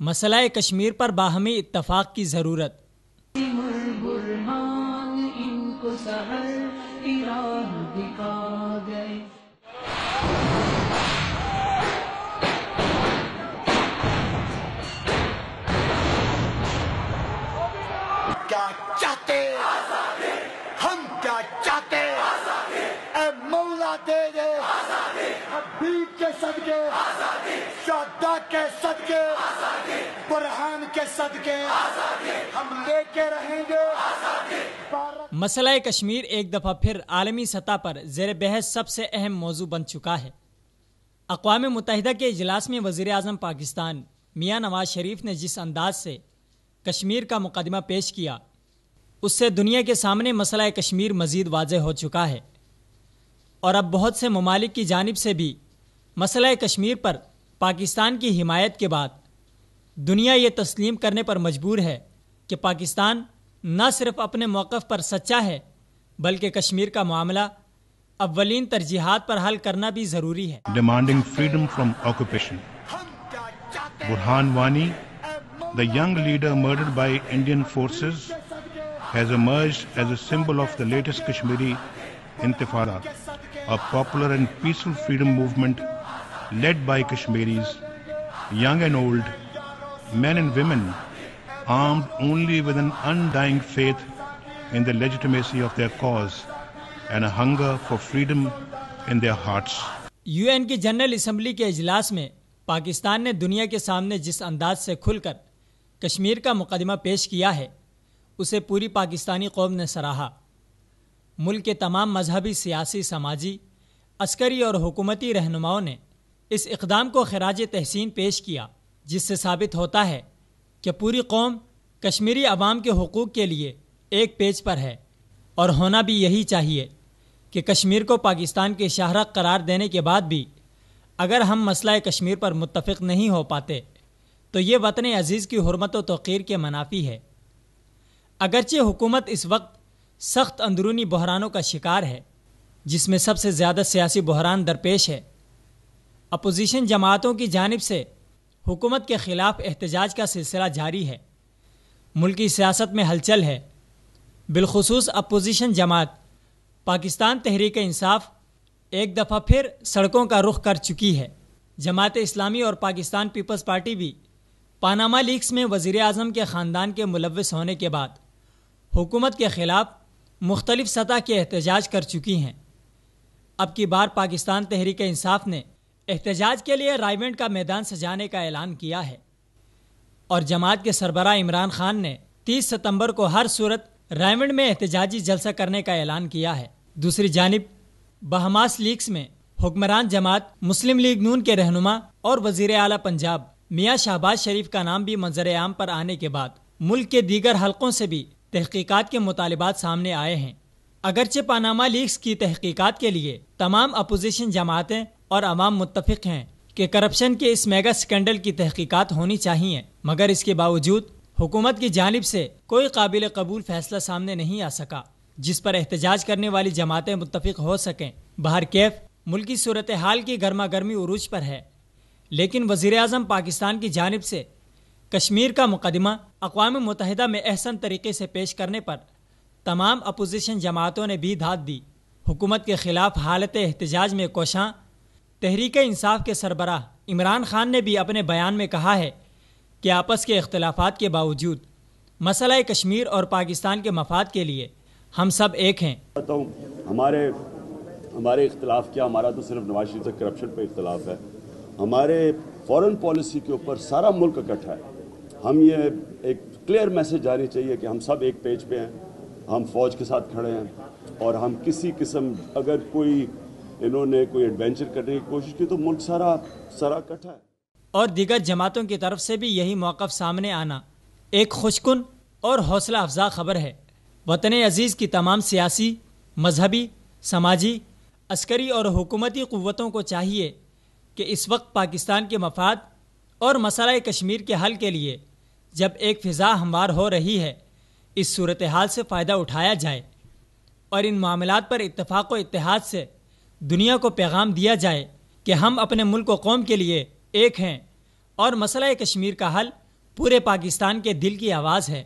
مسئلہ کشمیر پر باہمی اتفاق کی ضرورت۔ کیا چاہتے ہم، کیا چاہتے اے مولا دے دے حبیب کے صدقے، شہداء کے صدقے، برہان کے صدقے ہم لے کے رہیں گے۔ مسئلہ کشمیر ایک دفعہ پھر عالمی سطح پر زیر بحث سب سے اہم موضوع بن چکا ہے۔ اقوام متحدہ کے اجلاس میں وزیر اعظم پاکستان میاں نواز شریف نے جس انداز سے کشمیر کا مقدمہ پیش کیا، اس سے دنیا کے سامنے مسئلہ کشمیر مزید واضح ہو چکا ہے، اور اب بہت سے ممالک کی جانب سے بھی مسئلہ کشمیر پر پاکستان کی حمایت کے بعد دنیا یہ تسلیم کرنے پر مجبور ہے کہ پاکستان نہ صرف اپنے موقف پر سچا ہے، بلکہ کشمیر کا معاملہ اولین ترجیحات پر حل کرنا بھی ضروری ہے۔ Demanding freedom from occupation. Burhan Wani, the young leader murdered by Indian forces, has emerged as a symbol of the latest Kashmiri Intifada, a popular and peaceful freedom movement led by Kashmiris, young and old, men and women, armed only with an undying faith in the legitimacy of their cause and a hunger for freedom in their hearts. UN کی general assembly کے اجلاس میں پاکستان نے دنیا کے سامنے جس انداز سے کھل کر کشمیر کا مقدمہ پیش کیا ہے، اسے پوری پاکستانی قوم نے سراہا۔ ملک کے تمام مذہبی، سیاسی، سماجی، عسکری اور حکومتی رہنماؤں نے اس اقدام کو خراج تحسین پیش کیا، جس سے ثابت ہوتا ہے کہ پوری قوم کشمیری عوام کے حقوق کے لیے ایک پیج پر ہے، اور ہونا بھی یہی چاہیے کہ کشمیر کو پاکستان کے شاہراہ قرار دینے کے بعد بھی اگر ہم مسئلہ کشمیر پر متفق نہیں ہو پاتے تو یہ وطن عزیز کی حرمت و توقیر کے منافی ہے۔ اگرچہ حکومت اس وقت سخت اندرونی بحرانوں کا شکار ہے، جس میں سب سے زیادہ سیاسی بحران درپیش ہے، اپوزیشن جماعتوں کی جانب سے حکومت کے خلاف احتجاج کا سلسلہ جاری ہے، ملکی سیاست میں ہلچل ہے، بالخصوص اپوزیشن جماعت پاکستان تحریک انصاف ایک دفعہ پھر سڑکوں کا رخ کر چکی ہے۔ جماعت اسلامی اور پاکستان پیپلز پارٹی بھی پاناما لیکس میں وزیر اعظم کے خاندان کے ملوث ہونے کے بعد حکومت کے خلاف مختلف سطح کے احتجاج کر چکی ہیں۔ اب کی بار پاکستان تحریک انصاف نے احتجاج کے لیے رائیونٹ کا میدان سجانے کا اعلان کیا ہے، اور جماعت کے سربراہ عمران خان نے 30 ستمبر کو ہر صورت رائیونٹ میں احتجاجی جلسہ کرنے کا اعلان کیا ہے۔ دوسری جانب بہماس لیکس میں حکمران جماعت مسلم لیگ نون کے رہنما اور وزیر اعلیٰ پنجاب میاں شہباز شریف کا نام بھی منظر عام پر آنے کے بعد ملک کے دیگر حلقوں سے بھی تحقیقات کے مطالبات سامنے آئے ہیں۔ اگرچہ پاناما لیکس کی تحقیقات کے لیے تمام اپوزیشن جماعتیں اور عوام متفق ہیں کہ کرپشن کے اس میگا سکینڈل کی تحقیقات ہونی چاہیے، مگر اس کے باوجود حکومت کی جانب سے کوئی قابل قبول فیصلہ سامنے نہیں آ سکا جس پر احتجاج کرنے والی جماعتیں متفق ہو سکیں۔ بہرکیف ملکی صورتحال کی گرما گرمی عروج پر ہے، لیکن وزیر اعظم پاکستان کی جانب سے کشمیر کا مقدمہ اقوام متحدہ میں احسن طریقے سے پیش کرنے پر تمام اپوزیشن جماعتوں نے بھی داد دی۔ حکومت کے خلاف حالت احتجاج میں کوشاں تحریک انصاف کے سربراہ عمران خان نے بھی اپنے بیان میں کہا ہے کہ آپس کے اختلافات کے باوجود مسئلہ کشمیر اور پاکستان کے مفاد کے لیے ہم سب ایک ہیں۔ ہمارے اختلاف کیا، ہمارا تو صرف نواز شریف سے کرپشن پہ اختلاف ہے، ہمارے فورن پالیسی کے اوپر سارا ملک اکٹھا ہے۔ ہم یہ ایک کلیئر میسج جانی چاہیے کہ ہم سب ایک پیج پہ ہیں، ہم فوج کے ساتھ کھڑے ہیں، اور ہم کسی قسم اگر انہوں نے کوئی ایڈوینچر کرنے کی کوشش کی تو ملک سارا اکٹھا ہے۔ اور دیگر جماعتوں کی طرف سے بھی یہی موقف سامنے آنا ایک خوشکن اور حوصلہ افزا خبر ہے۔ وطن عزیز کی تمام سیاسی، مذہبی، سماجی، عسکری اور حکومتی قوتوں کو چاہیے کہ اس وقت پاکستان کے مفاد اور مسئلہ کشمیر کے حل کے لیے جب ایک فضا ہموار ہو رہی ہے، اس صورتحال سے فائدہ اٹھایا جائے اور ان معاملات پر اتفاق و اتحاد سے دنیا کو پیغام دیا جائے کہ ہم اپنے ملک و قوم کے لیے ایک ہیں اور مسئلہ کشمیر کا حل پورے پاکستان کے دل کی آواز ہے